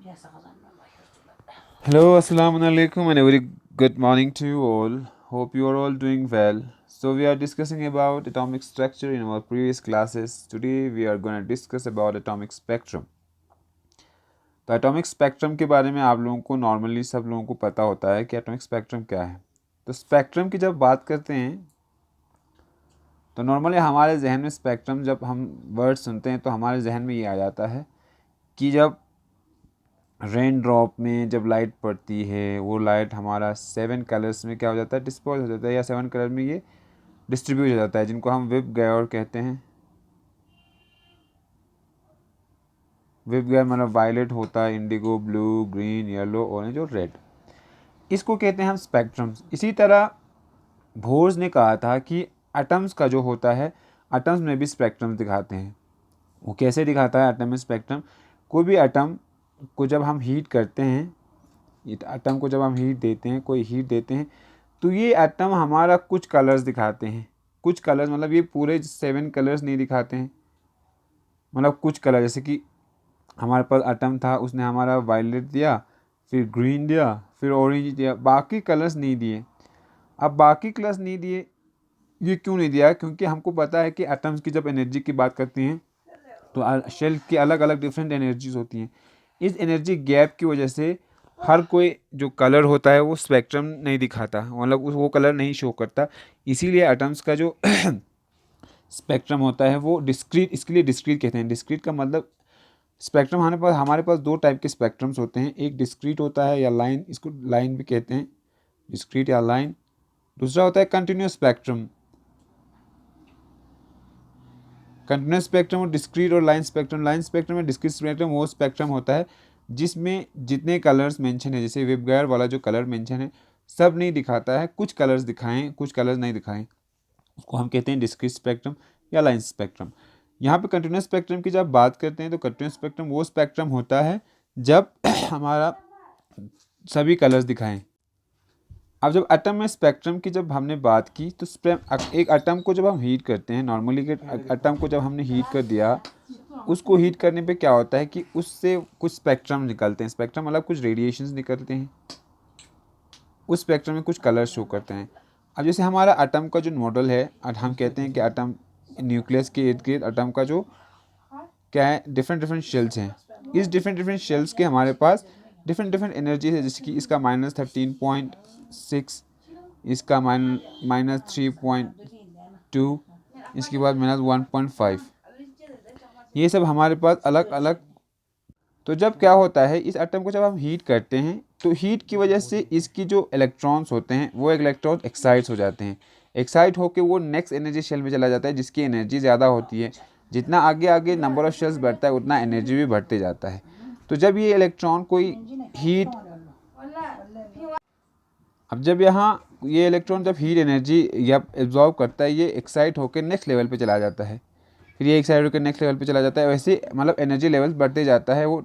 Hello, Assalamu alaikum, and a very good morning to you all. Hope you are all doing well. So, we are discussing about atomic structure in our previous classes. Today, we are going to discuss about atomic spectrum. तो atomic spectrum के बारे में आप लोगों को normally सब लोगों को पता होता है कि एटॉमिक स्पेक्ट्रम क्या है। तो स्पेक्ट्रम की जब बात करते हैं तो नॉर्मली हमारे जहन में स्पेक्ट्रम, जब हम वर्ड सुनते हैं तो हमारे जहन में ये आ जाता है कि जब रेन ड्रॉप में जब लाइट पड़ती है वो लाइट हमारा 7 कलर्स में क्या हो जाता है, डिस्पोज हो जाता है, या 7 कलर में ये डिस्ट्रीब्यूट हो जाता है, जिनको हम विप गैर कहते हैं। विप गैर मतलब वायलेट होता है, Indigo, blue, green, yellow, orange और रेड, इसको कहते हैं हम स्पेक्ट्रम्स। इसी तरह बोर्स ने कहा था कि एटम्स का जो होता है, एटम्स में भी स्पेक्ट्रम दिखाते हैं। वो कैसे दिखाता है एटम में स्पेक्ट्रम? कोई भी एटम को जब हम हीट करते हैं, एटम को जब हम हीट देते हैं, कोई हीट देते हैं, तो ये एटम हमारा कुछ कलर्स दिखाते हैं। कुछ कलर्स मतलब ये पूरे 7 कलर्स नहीं दिखाते हैं, मतलब कुछ कलर, जैसे कि हमारे पास एटम था, उसने हमारा वायलेट दिया, फिर ग्रीन दिया, फिर ऑरेंज दिया, बाकी कलर्स नहीं दिए। अब बाकी कलर्स नहीं दिए, ये क्यों नहीं दिया? क्योंकि हमको पता है कि एटम्स की जब एनर्जी की बात करते हैं तो शेल की अलग अलग डिफरेंट एनर्जीज होती हैं। इस एनर्जी गैप की वजह से हर कोई जो कलर होता है वो स्पेक्ट्रम नहीं दिखाता, मतलब वो कलर नहीं शो करता। इसीलिए एटम्स का जो स्पेक्ट्रम होता है वो डिस्क्रीट, इसके लिए डिस्क्रीट कहते हैं। डिस्क्रीट का मतलब स्पेक्ट्रम हमारे पास दो टाइप के स्पेक्ट्रम्स होते हैं, एक डिस्क्रीट होता है या लाइन, इसको लाइन भी कहते हैं, डिस्क्रीट या लाइन। दूसरा होता है कंटिन्यूस स्पेक्ट्रम। कंटिन्यूस स्पेक्ट्रम और डिस्क्रीट और लाइन स्पेक्ट्रम। लाइन स्पेक्ट्रम और डिस्क्रीट स्पेक्ट्रम वो स्पेक्ट्रम होता है जिसमें जितने कलर्स मेंशन है, जैसे वेबगायर वाला जो कलर मेंशन है सब नहीं दिखाता है, कुछ कलर्स दिखाएं, कुछ कलर्स नहीं दिखाएं, उसको हम कहते हैं डिस्क्रीट स्पेक्ट्रम या लाइन स्पेक्ट्रम। यहाँ पे कंटिन्यूस स्पेक्ट्रम की जब बात करते हैं तो कंटिन्यूस स्पेक्ट्रम वो स्पेक्ट्रम होता है जब हमारा सभी कलर्स दिखाएं। अब जब एटम में स्पेक्ट्रम की जब हमने बात की तो एक एटम को जब हम हीट करते हैं, नॉर्मली एटम को जब हमने हीट कर दिया, उसको हीट करने पे क्या होता है कि उससे कुछ स्पेक्ट्रम निकलते हैं। स्पेक्ट्रम मतलब कुछ रेडिएशंस निकलते हैं, उस स्पेक्ट्रम में कुछ कलर शो करते हैं। अब जैसे हमारा एटम का जो मॉडल है, हम कहते हैं कि एटम न्यूक्लियस के इर्द गिर्द एटम का जो क्या है, डिफरेंट डिफरेंट शेल्स हैं। इस डिफरेंट डिफरेंट शेल्स के हमारे पास डिफरेंट डिफरेंट एनर्जी है, जैसे कि इसका -13.6, इसका -3.2, इसके बाद -1.5, ये सब हमारे पास अलग अलग। तो जब क्या होता है, इस एटम को जब हम हीट करते हैं तो हीट की वजह से इसकी जो इलेक्ट्रॉन्स होते हैं वो इलेक्ट्रॉन एक्साइट्स हो जाते हैं। एक्साइट होकर वो नेक्स्ट एनर्जी शेल में चला जाता है जिसकी एनर्जी ज़्यादा होती है। जितना आगे आगे नंबर ऑफ शेल्स बढ़ता है उतना एनर्जी भी बढ़ते जाता है। तो जब ये इलेक्ट्रॉन कोई हीट, अब जब यहाँ ये इलेक्ट्रॉन जब हीट एनर्जी या एब्जॉर्व करता है, ये एक्साइट होकर नेक्स्ट लेवल पे चला जाता है, फिर ये एक्साइट होकर नेक्स्ट लेवल पे चला जाता है, वैसे मतलब एनर्जी लेवल बढ़ते जाता है वो।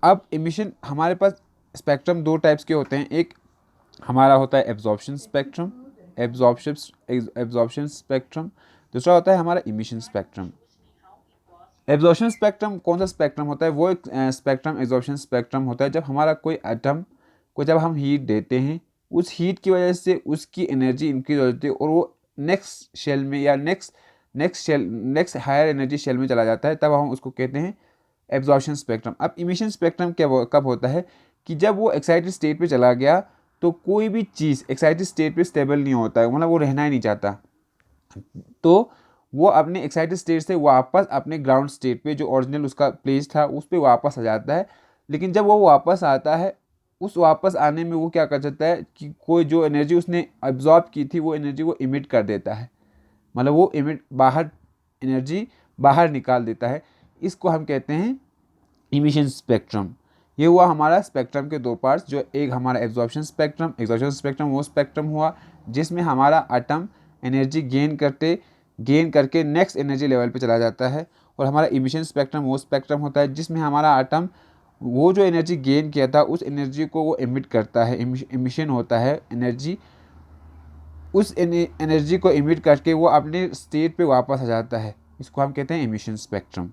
अब इमिशन, हमारे पास स्पेक्ट्रम दो टाइप्स के होते हैं, एक हमारा होता है एब्जॉर्प्शन स्पेक्ट्रम, एब्जॉर्प्शन स्पेक्ट्रम। दूसरा होता है हमारा इमिशन स्पेक्ट्रम। एब्जॉर्प्शन स्पेक्ट्रम कौन सा स्पेक्ट्रम होता है? वो एक स्पेक्ट्रम एब्जॉर्प्शन स्पेक्ट्रम होता है जब हमारा कोई एटम को जब हम हीट देते हैं, उस हीट की वजह से उसकी एनर्जी इंक्रीज हो जाती है और वो नेक्स्ट शेल में या नेक्स्ट हायर एनर्जी शेल में चला जाता है, तब हम उसको कहते हैं एब्जॉर्प्शन स्पेक्ट्रम। अब इमिशन स्पेक्ट्रम कब होता है कि जब वो एक्साइटेड स्टेट पे चला गया तो कोई भी चीज़ एक्साइटेड स्टेट पे स्टेबल नहीं होता है, मतलब वो रहना ही नहीं चाहता, तो वो अपने एक्साइटेड स्टेट से वापस अपने ग्राउंड स्टेट पे जो ओरिजिनल उसका प्लेस था उस पर वापस आ जाता है। लेकिन जब वो वापस आता है, उस वापस आने में वो क्या कर सकता है कि कोई जो एनर्जी उसने अब्जॉर्ब की थी वो एनर्जी वो इमिट कर देता है, मतलब वो इमिट बाहर एनर्जी बाहर निकाल देता है। इसको हम कहते हैं इमिशन स्पेक्ट्रम। ये हुआ हमारा स्पेक्ट्रम के दो पार्ट्स, जो एक हमारा एब्जॉर्प्शन स्पेक्ट्रम वो स्पेक्ट्रम हुआ जिसमें हमारा एटम एनर्जी गेन करके नेक्स्ट एनर्जी लेवल पे चला जाता है, और हमारा इमिशन स्पेक्ट्रम वो स्पेक्ट्रम होता है जिसमें हमारा एटम वो जो एनर्जी गेन किया था उस एनर्जी को वो इमिट करता है, इमिशन होता है एनर्जी, उस एनर्जी को इमिट करके वो अपने स्टेट पे वापस आ जाता है, इसको हम कहते हैं इमिशन स्पेक्ट्रम।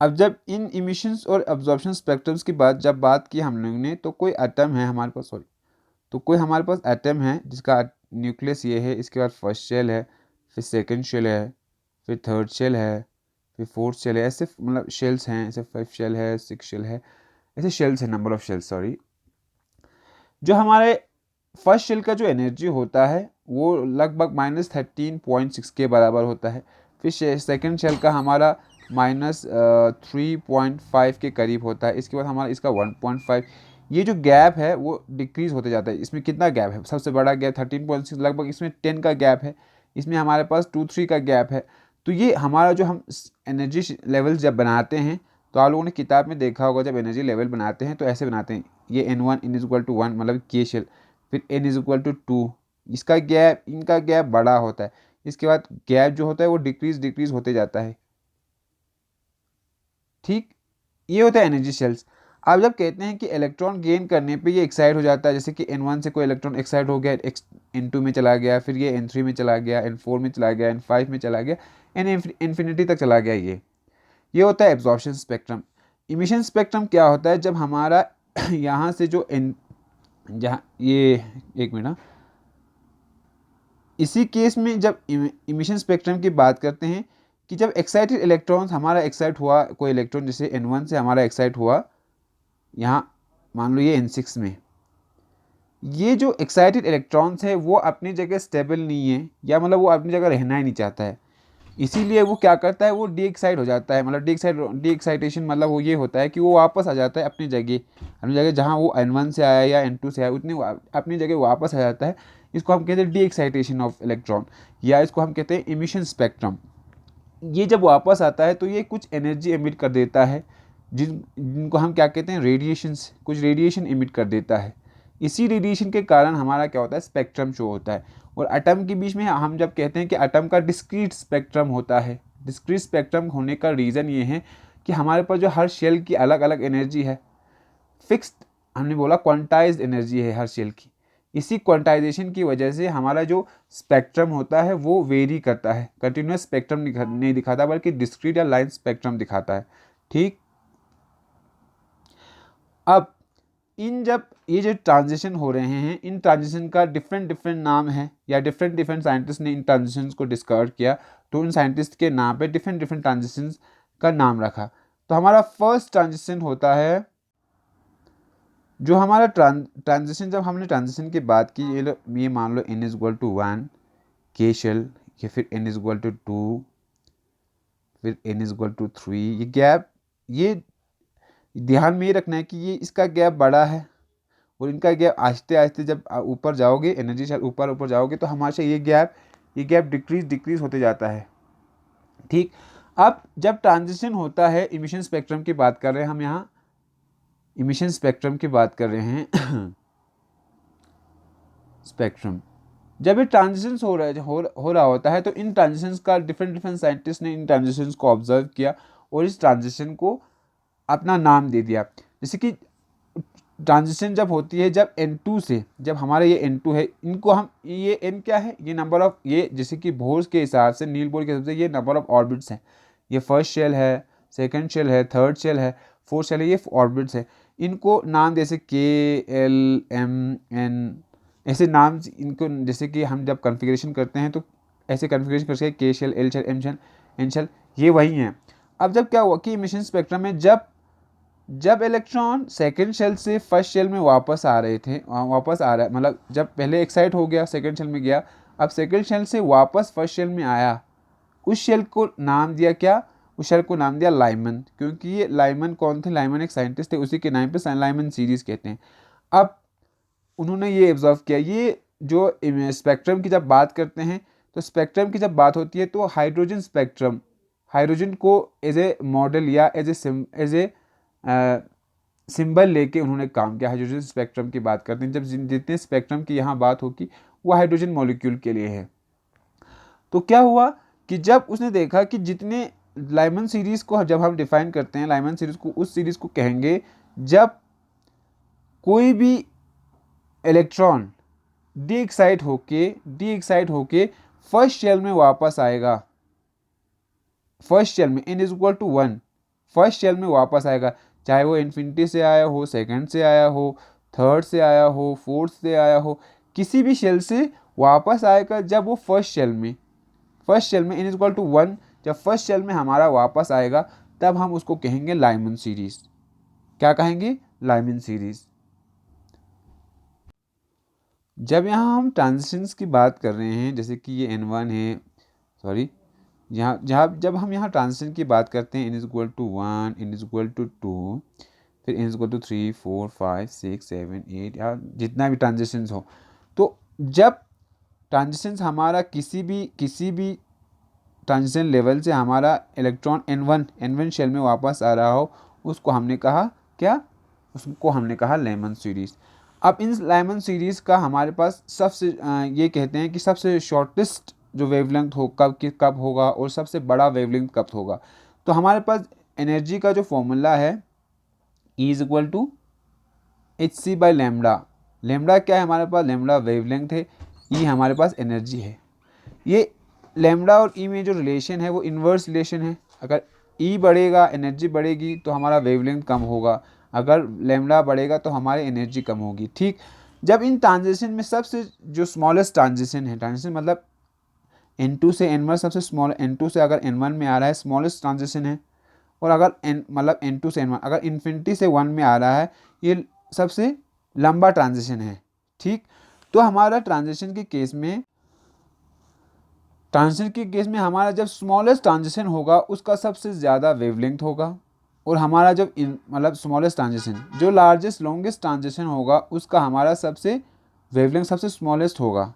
अब जब इन इमिशंस और एब्जॉर्प्शन स्पेक्ट्रम्स की जब बात की हम लोग ने, तो कोई एटम है हमारे पास, सॉरी, तो कोई हमारे पास एटम है जिसका न्यूक्लियस ये है, इसके बाद फर्स्ट शेल है, फिर सेकंड शेल है, फिर थर्ड शेल है, फिर फोर्थ शेल है, ऐसे मतलब शेल्स हैं, ऐसे 5 शेल है, 6 शेल है, ऐसे शेल्स है, नंबर ऑफ शेल्स, सॉरी। जो हमारे फर्स्ट शेल का जो एनर्जी होता है वो लगभग -13.6 के बराबर होता है। फिर सेकंड शेल का हमारा -3.5 के करीब होता है। इसके बाद हमारा इसका 1.5, ये जो गैप है वो डिक्रीज होते जाता है। इसमें कितना गैप है, सबसे बड़ा गैप 13.6, लगभग इसमें 10 का गैप है, इसमें हमारे पास 2-3 का गैप है। तो ये हमारा जो हम एनर्जी लेवल जब बनाते हैं, तो आप लोगों ने किताब में देखा होगा, जब एनर्जी लेवल बनाते हैं तो ऐसे बनाते हैं, ये n1 n is equal to 1 मतलब के शेल, फिर n इज इक्वल टू 2, इसका गैप, इनका गैप बड़ा होता है। इसके बाद गैप जो होता है वो डिक्रीज होते जाता है। ठीक, ये होता है एनर्जी शेल्स। आप जब कहते हैं कि इलेक्ट्रॉन गेन करने पे ये एक्साइट हो जाता है, जैसे कि n1 से कोई इलेक्ट्रॉन एक्साइट हो गया, n2 में चला गया, फिर ये n3 में चला गया, n4 में चला गया, n5 में चला गया, इन्फिनिटी तक चला गया, ये होता है एब्जॉर्प्शन स्पेक्ट्रम। इमिशन स्पेक्ट्रम क्या होता है, जब हमारा यहाँ से जो जहाँ ये, एक मिनट, इसी केस में जब इमिशन स्पेक्ट्रम की बात करते हैं कि जब एक्साइटेड इलेक्ट्रॉन्स, हमारा एक्साइट हुआ कोई इलेक्ट्रॉन, जैसे n1 से हमारा एक्साइट हुआ यहाँ, मान लो ये n6 में, ये जो एक्साइटेड इलेक्ट्रॉन्स है वो अपनी जगह स्टेबल नहीं है, या मतलब वो अपनी जगह रहना ही नहीं चाहता है। इसीलिए वो क्या करता है, वो डी एक्साइट हो जाता है, मतलब डी एक्साइटेशन मतलब वो ये होता है कि वो वापस आ जाता है अपनी जगह जहाँ वो n1 से आया या n2 से आया, उतनी अपनी जगह वापस आ जाता है। इसको हम कहते हैं डी एक्साइटेशन ऑफ इलेक्ट्रॉन, या इसको हम कहते हैं इमिशन स्पेक्ट्रम। ये जब वापस आता है तो ये कुछ एनर्जी एमिट कर देता है, जिनको हम क्या कहते हैं, रेडिएशंस, कुछ रेडिएशन एमिट कर देता है। इसी रेडिएशन के कारण हमारा क्या होता है, स्पेक्ट्रम शो होता है। और एटम के बीच में हम जब कहते हैं कि एटम का डिस्क्रीट स्पेक्ट्रम होता है, डिस्क्रीट स्पेक्ट्रम होने का रीज़न ये है कि हमारे पास जो हर शेल की अलग अलग एनर्जी है, फिक्स्ड, हमने बोला क्वांटाइज्ड एनर्जी है हर शेल की। इसी क्वांटाइजेशन की वजह से हमारा जो स्पेक्ट्रम होता है वो वेरी करता है, कंटिन्यूस स्पेक्ट्रम नहीं दिखाता, बल्कि डिस्क्रीट या लाइन स्पेक्ट्रम दिखाता है। ठीक, अब जब ये जो ट्रांजिशन हो रहे हैं, इन ट्रांजिशन का डिफरेंट नाम है, या डिफरेंट साइंटिस्ट ने इन ट्रांजिशंस को डिस्कवर किया, तो उन साइंटिस्ट के नाम पे डिफरेंट ट्रांजिशंस का नाम रखा। तो हमारा फर्स्ट ट्रांजिशन होता है, जो हमारा ट्रांजिशन, जब हमने ट्रांजिशन की बात की, ये मान लो n इज इक्वल टू 1 के शेल, या फिर n इज इक्वल टू 2, फिर n इज इक्वल टू 3, ये गैप, ये ध्यान में ये रखना है कि ये इसका गैप बड़ा है, और इनका गैप आहिस्ते आहिस्ते जब ऊपर जाओगे, एनर्जी शेल ऊपर जाओगे, तो हमारे ये गैप डिक्रीज होते जाता है। ठीक, अब जब ट्रांजिशन होता है, इमिशन स्पेक्ट्रम की बात कर रहे हैं हम, यहाँ इमिशन स्पेक्ट्रम की बात कर रहे हैं स्पेक्ट्रम, जब ये ट्रांजिशन हो रहा होता है, तो इन ट्रांजिशंस का डिफरेंट साइंटिस्ट ने इन ट्रांजिशंस को ऑब्जर्व किया और इस ट्रांजिशन को अपना नाम दे दिया। जैसे कि ट्रांजिशन जब होती है, जब n2 से, जब हमारा ये n2 है, इनको हम, ये n क्या है, ये नंबर ऑफ, ये जैसे कि बोर्स के हिसाब से, नील बोर के हिसाब से, ये नंबर ऑफ ऑर्बिट्स हैं। ये फर्स्ट शेल है, सेकंड शेल है, थर्ड शेल है, फोर्थ शेल है, ये ऑर्बिट्स है। इनको नाम जैसे KLMN, ऐसे नाम इनको, जैसे कि हम जब कॉन्फ़िगरेशन करते हैं तो ऐसे कॉन्फ़िगरेशन करके के shell, L shell, M shell, N shell, ये वही हैं। अब जब क्या हुआ कि इमिशन स्पेक्ट्रम में जब इलेक्ट्रॉन सेकंड शेल से फर्स्ट शेल में वापस आ रहे थे, वापस आ रहा है, मतलब जब पहले एक्साइट हो गया, सेकंड शेल में गया, अब सेकंड शेल से वापस फर्स्ट शेल में आया, उस शेल को नाम दिया क्या, उस शेल को नाम दिया लाइमन, क्योंकि ये लाइमन कौन थे, लाइमन एक साइंटिस्ट थे, उसी के नाम पे लाइमन सीरीज कहते हैं। अब उन्होंने ये ऑब्जर्व किया, ये जो स्पेक्ट्रम की जब बात करते हैं, तो स्पेक्ट्रम की जब बात होती है तो हाइड्रोजन स्पेक्ट्रम, हाइड्रोजन को एज ए मॉडल या एज ए सिंबल लेके उन्होंने काम किया। हाइड्रोजन स्पेक्ट्रम की बात करते हैं, जब जितने स्पेक्ट्रम की यहाँ बात होगी वो हाइड्रोजन मॉलिक्यूल के लिए है। तो क्या हुआ कि जब उसने देखा कि जितने लाइमन सीरीज़ को जब हम डिफाइन करते हैं, लाइमन सीरीज़ को उस सीरीज़ को कहेंगे जब कोई भी इलेक्ट्रॉन डी एक्साइट होके फर्स्ट शेल में वापस आएगा, फर्स्ट शेल में n is equal to 1, first shell में वापस आएगा, चाहे वो इन्फिनिटी से आया हो, सेकंड से आया हो, थर्ड से आया हो, फोर्थ से आया हो, किसी भी शेल से वापस आएगा जब वो फर्स्ट शेल में n इक्वल टू 1, जब फर्स्ट शेल में हमारा वापस आएगा तब हम उसको कहेंगे लाइमन सीरीज। क्या कहेंगे? Lyman series. जब यहाँ हम ट्रांजिशंस की बात कर रहे हैं, जैसे कि ये n1 है, सॉरी, यहाँ जहाँ जब हम यहाँ ट्रांजिशन की बात करते हैं, n is equal to 1, n is equal to 2, फिर n इज इक्वल टू 3, 4, 5, 6, 7, 8 या जितना भी ट्रांजिशंस हो, तो जब ट्रांजिशंस हमारा किसी भी ट्रांजिशन लेवल से हमारा इलेक्ट्रॉन n1 शेल में वापस आ रहा हो, उसको हमने कहा क्या? उसको हमने कहा लेमन सीरीज। अब इन लेमन सीरीज़ का हमारे पास सबसे ये कहते हैं कि सबसे शॉर्टेस्ट जो वेवलेंथ हो कब होगा और सबसे बड़ा वेवलेंथ कब होगा। तो हमारे पास एनर्जी का जो फॉर्मूला है E is equal to hc by lambda. Lambda क्या है हमारे पास? लेमडा वेवलेंथ है, E हमारे पास एनर्जी है। ये लेमडा और E में जो रिलेशन है वो इन्वर्स रिलेशन है। अगर E बढ़ेगा, एनर्जी बढ़ेगी, तो हमारा वेवलेंथ कम होगा, अगर लेमडा बढ़ेगा तो हमारी एनर्जी कम होगी। ठीक, जब इन ट्रांजिशन में सबसे जो स्मॉलेस्ट ट्रांजिशन है, ट्रांजिशन मतलब n2 से n1 सबसे स्मॉल, n2 से अगर n1 में आ रहा है स्मॉलेस्ट ट्रांजिशन है, और अगर मतलब n2 से n1 अगर इन्फिनिटी से 1 में आ रहा है, ये सबसे लंबा ट्रांजिशन है। ठीक, तो हमारा ट्रांजिशन के केस में हमारा जब स्मॉलेस्ट ट्रांजिशन होगा उसका सबसे ज़्यादा वेवलेंथ होगा, और हमारा जब मतलब स्मॉलेस्ट ट्रांजिशन जो लार्जेस्ट लॉन्गेस्ट ट्रांजिशन होगा उसका हमारा सबसे वेवलेंथ सबसे स्मॉलेस्ट होगा।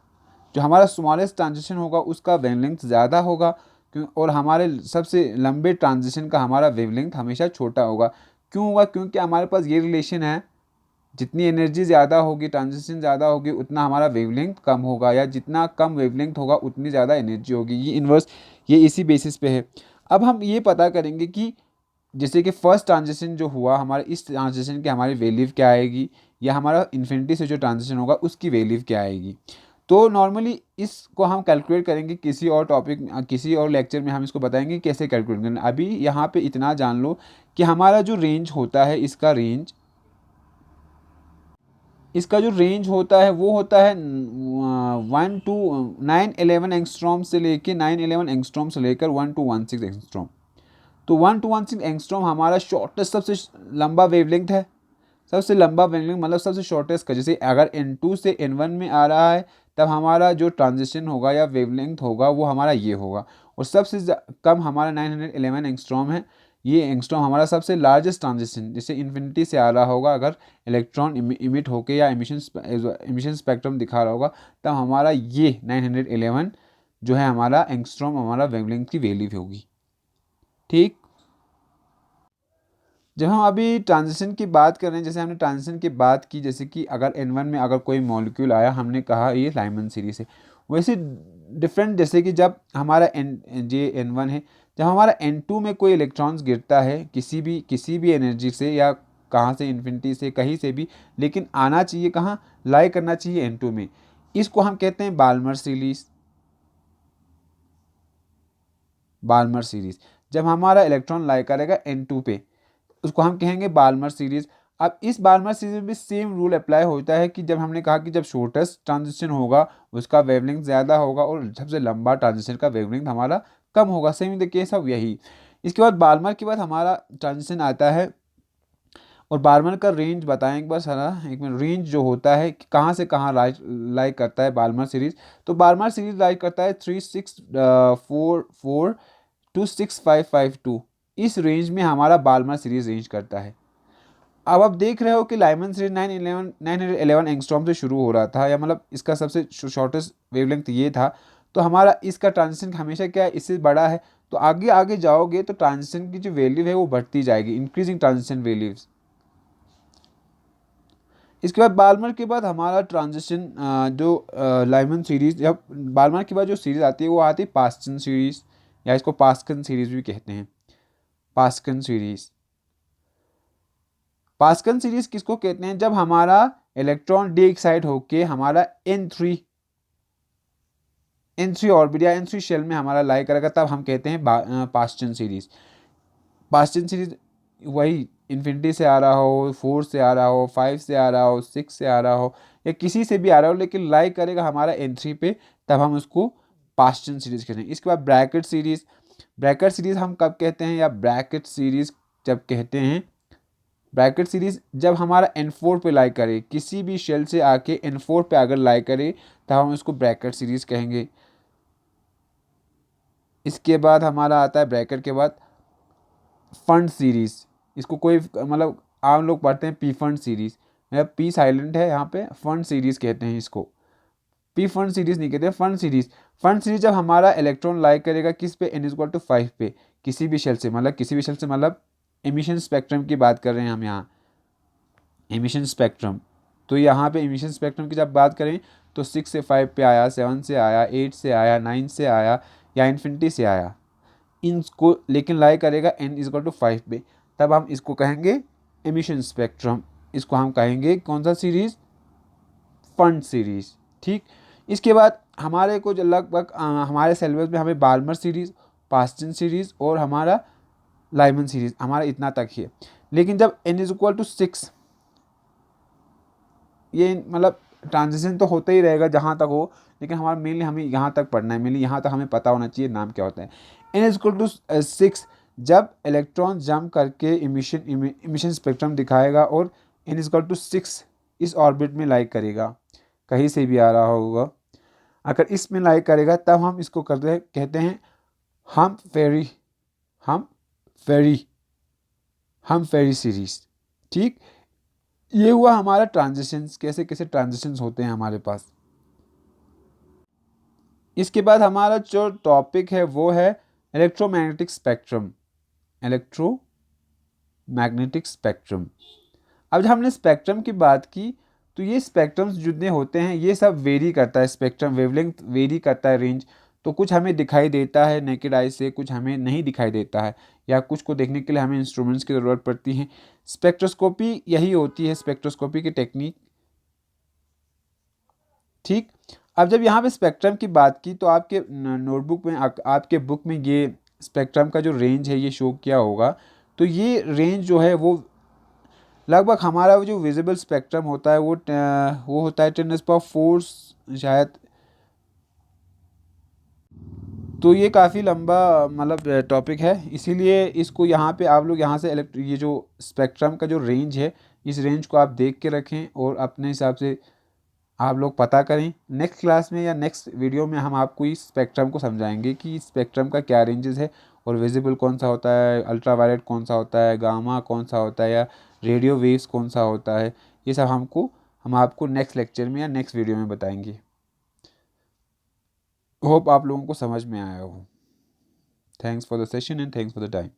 जो हमारा स्मॉलेस्ट ट्रांजिशन होगा उसका वेवलेंथ ज़्यादा होगा, क्यों? और हमारे सबसे लंबे ट्रांजिशन का हमारा वेवलेंथ हमेशा छोटा होगा। क्यों होगा? क्योंकि हमारे पास ये रिलेशन है, जितनी एनर्जी ज़्यादा होगी, ट्रांजिशन ज़्यादा होगी, उतना हमारा वेवलेंथ कम होगा, या जितना कम वेवलेंथ होगा उतनी ज़्यादा एनर्जी होगी। ये इन्वर्स, ये इसी बेसिस पे है। अब हम ये पता करेंगे कि जैसे कि फर्स्ट ट्रांजिशन जो हुआ हमारे, इस ट्रांजिशन की हमारी वैल्यू क्या आएगी, या हमारा इन्फिनिटी से जो ट्रांजिशन होगा उसकी वैल्यू क्या आएगी। तो नॉर्मली इसको हम कैलकुलेट करेंगे किसी और टॉपिक, किसी और लेक्चर में हम इसको बताएंगे कैसे कैलकुलेट करना। अभी यहाँ पे इतना जान लो कि हमारा जो रेंज होता है, इसका जो रेंज होता है वो होता है 1 to 911 एंगस्ट्रॉम से लेके 911 एंगस्ट्रॉम से लेकर 1 to 16 एंगस्ट्रॉम। तो 1 to 16 एंगस्ट्रॉम हमारा शॉर्टेस्ट सबसे लंबा वेवलेंथ है। सबसे लंबा वेवलेंथ मतलब सबसे शॉर्टेस्ट का, जैसे अगर n2 से n1 में आ रहा है तब हमारा जो ट्रांजिशन होगा या वेवलेंथ होगा वो हमारा ये होगा, और सबसे कम हमारा 911 एंगस्ट्रॉम है। ये एंगस्ट्रॉम हमारा सबसे लार्जेस्ट ट्रांजिशन, जैसे इन्फिनिटी से आ रहा होगा, अगर इलेक्ट्रॉन इमिट होके या एमिशन स्पेक्ट्रम दिखा रहा होगा, तब हमारा ये 911 जो है हमारा एंगस्ट्रॉम हमारा वेवलेंथ की वैल्यू होगी। ठीक, जब हम अभी ट्रांजिशन की बात कर रहे हैं, जैसे हमने ट्रांजिशन की बात की, जैसे कि अगर n1 में अगर कोई मॉलिक्यूल आया, हमने कहा ये लाइमन सीरीज है। वैसे डिफरेंट, जैसे कि जब हमारा n1 है, जब हमारा n2 में कोई इलेक्ट्रॉन्स गिरता है किसी भी एनर्जी से, या कहाँ से, इन्फिनिटी से, कहीं से भी, लेकिन आना चाहिए कहाँ, लाई करना चाहिए n2 में, इसको हम कहते हैं बाल्मर सीरीज। बाल्मर सीरीज, जब हमारा इलेक्ट्रॉन लाई करेगा n2 पे, उसको हम कहेंगे बाल्मर सीरीज। अब इस बाल्मर सीरीज में सेम रूल अप्लाई होता है कि जब हमने कहा कि जब शॉर्टेस्ट ट्रांजिशन होगा उसका वेवलेंथ ज़्यादा होगा, और सबसे लंबा ट्रांजिशन का वेवलेंथ हमारा कम होगा। Same in the case of यही। इसके बाद बाल्मर के बाद हमारा ट्रांजिशन आता है, और बाल्मर का रेंज बताएं एक बार सारा, एक मिनट। रेंज जो होता है कि कहाँ से कहाँ लाइक करता है बाल्मर सीरीज, तो बाल्मर सीरीज लाइक करता है 3644 टू 6552, इस रेंज में हमारा बाल्मर सीरीज रेंज करता है। अब आप देख रहे हो कि लाइमन सीरीज 911 एंगस्ट्रॉम से शुरू हो रहा था, या मतलब इसका सबसे शॉर्टेस्ट वेवलेंथ ये था, तो हमारा इसका ट्रांजिशन हमेशा क्या है, इससे बड़ा है। तो आगे आगे जाओगे तो ट्रांजिशन की जो वैल्यू है वो बढ़ती जाएगी, इंक्रीजिंग ट्रांजिशन वैल्यूज। इसके बाद बाल्मर के बाद हमारा ट्रांजिशन जो लाइमन सीरीज, या बाल्मर के बाद जो सीरीज आती है वो आती है पास्कन सीरीज, या इसको पास्कन सीरीज भी कहते हैं। पास्कन सीरीज, पास्कन सीरीज किसको कहते हैं? जब हमारा इलेक्ट्रॉन डी एक्साइड होके हमारा n3 ऑर्बिट या n3 शेल में हमारा लाई करेगा, तब हम कहते हैं पास्कन सीरीज। पास्कन सीरीज वही इन्फिनिटी से आ रहा हो, 4 से आ रहा हो, 5 से आ रहा हो, 6 से आ रहा हो, या किसी से भी आ रहा हो, लेकिन लाई करेगा हमारा N3 पे, तब हम उसको पास्टन सीरीज कहते हैं। इसके बाद ब्रैकेट सीरीज। ब्रैकेट सीरीज हम कब कहते हैं, या ब्रैकेट सीरीज जब कहते हैं, ब्रैकेट सीरीज जब हमारा N4 पे लाई करे, किसी भी शेल से आके N4 पे अगर लाई करे, तब हम उसको ब्रैकेट सीरीज कहेंगे। इसके बाद हमारा आता है ब्रैकेट के बाद फंड सीरीज। इसको कोई मतलब आम लोग पढ़ते हैं पी फंड सीरीज, मतलब पी साइलेंट है यहाँ पे, फंड सीरीज कहते हैं इसको। पी फंड सीरीज नहीं कहते, फंड सीरीज। फंड सीरीज जब हमारा इलेक्ट्रॉन लाई करेगा किस पे, N=5 पे, किसी भी शेल से, मतलब किसी भी शेल से, मतलब एमिशन स्पेक्ट्रम की बात कर रहे हैं हम यहाँ, एमिशन स्पेक्ट्रम। तो यहाँ पे एमिशन स्पेक्ट्रम की जब बात करें तो 6 से 5 पे आया, 7 से आया, 8 से आया, 9 से आया, या इन्फिनिटी से आया, इनको लेकिन लाई करेगा N=5 पे, तब हम इसको कहेंगे एमिशन स्पेक्ट्रम। इसको हम कहेंगे कौन सा सीरीज, फंड सीरीज। ठीक। इसके बाद हमारे को जो लगभग हमारे सिलेबस में हमें बाल्मर सीरीज, पास्टन सीरीज और हमारा लाइमन सीरीज, हमारा इतना तक ही है। लेकिन जब N=6, ये मतलब ट्रांजिशन तो होता ही रहेगा जहाँ तक हो, लेकिन हमारा मेनली हमें यहाँ तक पढ़ना है, मेनली यहाँ तक हमें पता होना चाहिए नाम क्या होता है। N=6 जब इलेक्ट्रॉन जंप करके इमिशन स्पेक्ट्रम दिखाएगा और N=6 इस ऑर्बिट में लाई करेगा, कहीं से भी आ रहा होगा, अगर इसमें लाई करेगा तब हम इसको कहते हैं हम फेरी सीरीज। ठीक। ये हुआ हमारा ट्रांजिशंस, कैसे कैसे ट्रांजिशंस होते हैं हमारे पास। इसके बाद हमारा जो टॉपिक है वो है इलेक्ट्रोमैग्नेटिक स्पेक्ट्रम। Electromagnetic spectrum. अब जब हमने स्पेक्ट्रम की बात की, तो ये स्पेक्ट्रम्स जितने होते हैं ये सब वेरी करता है, स्पेक्ट्रम वेवलेंथ वेरी करता है, रेंज। तो कुछ हमें दिखाई देता है नेकेड आई से, कुछ हमें नहीं दिखाई देता है, या कुछ को देखने के लिए हमें इंस्ट्रूमेंट्स की ज़रूरत पड़ती है। स्पेक्ट्रोस्कोपी यही होती है, स्पेक्ट्रोस्कोपी की टेक्निक। ठीक। अब जब यहाँ पे स्पेक्ट्रम की बात की तो आपके नोटबुक में, आपके बुक में ये स्पेक्ट्रम का जो रेंज है ये शो किया होगा। तो ये रेंज जो है वो लगभग हमारा जो विजिबल स्पेक्ट्रम होता है वो होता है 10⁴ शायद। तो ये काफ़ी लंबा मतलब टॉपिक है, इसीलिए इसको यहाँ पे आप लोग यहाँ से ये जो स्पेक्ट्रम का जो रेंज है, इस रेंज को आप देख के रखें और अपने हिसाब से आप लोग पता करें। नेक्स्ट क्लास में या नेक्स्ट वीडियो में हम आपको इस स्पेक्ट्रम को समझाएंगे कि स्पेक्ट्रम का क्या रेंजेस है, और विजिबल कौन सा होता है, अल्ट्रावायलेट कौन सा होता है, गामा कौन सा होता है, या रेडियो वेव्स कौन सा होता है। ये सब हम आपको नेक्स्ट लेक्चर में या नेक्स्ट वीडियो में बताएंगे। होप आप लोगों को समझ में आया हो। Thanks for the session and thanks for the time.